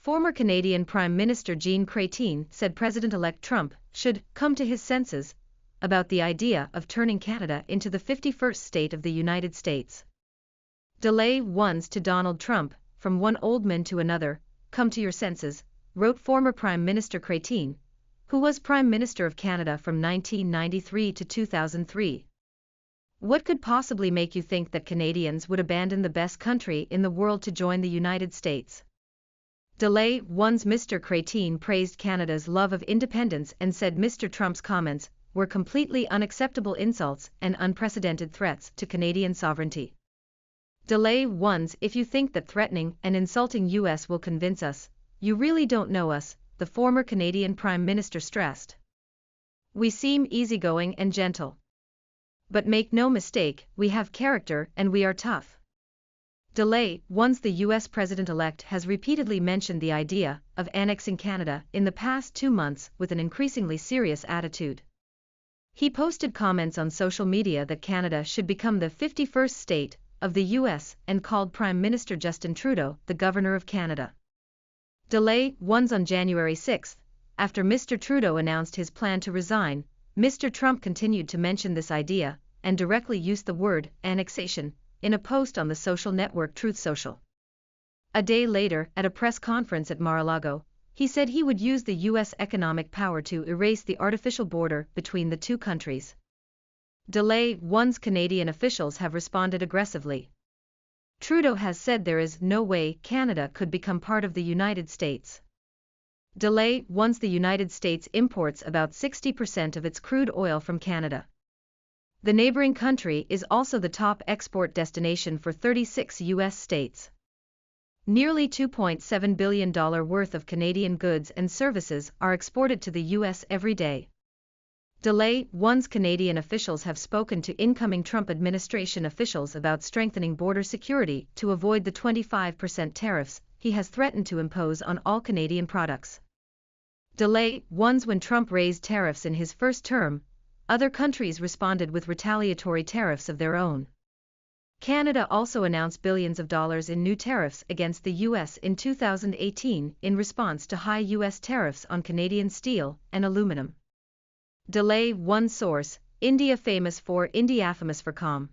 Former Canadian Prime Minister Chrétien said President-elect Trump should come to his senses about the idea of turning Canada into the 51st state of the United States. Delay ones to Donald Trump, from one old man to another, come to your senses, wrote former Prime Minister Chrétien, who was Prime Minister of Canada from 1993 to 2003. What could possibly make you think that Canadians would abandon the best country in the world to join the United States? Delay one's Mr. Chrétien praised Canada's love of independence and said Mr. Trump's comments were completely unacceptable insults and unprecedented threats to Canadian sovereignty. Delay ones if you think that threatening and insulting US will convince us, you really don't know us, the former Canadian Prime Minister stressed. We seem easygoing and gentle. But make no mistake, we have character and we are tough. Delay once the US President-elect has repeatedly mentioned the idea of annexing Canada in the past 2 months with an increasingly serious attitude. He posted comments on social media that Canada should become the 51st state of the US and called Prime Minister Justin Trudeau the Governor of Canada. Delay ones on January 6, after Mr. Trudeau announced his plan to resign, Mr. Trump continued to mention this idea and directly used the word annexation in a post on the social network Truth Social. A day later, at a press conference at Mar-a-Lago, he said he would use the US economic power to erase the artificial border between the two countries. Delay one's Canadian officials have responded aggressively. Trudeau has said there is no way Canada could become part of the United States. Delay one's the United States imports about 60% of its crude oil from Canada. The neighboring country is also the top export destination for 36 US states. Nearly $2.7 billion worth of Canadian goods and services are exported to the US every day. Delay one's Canadian officials have spoken to incoming Trump administration officials about strengthening border security to avoid the 25% tariffs he has threatened to impose on all Canadian products. Delay one's when Trump raised tariffs in his first term, other countries responded with retaliatory tariffs of their own. Canada also announced billions of dollars in new tariffs against the US in 2018 in response to high US tariffs on Canadian steel and aluminum. Delay one source, India famous for calm.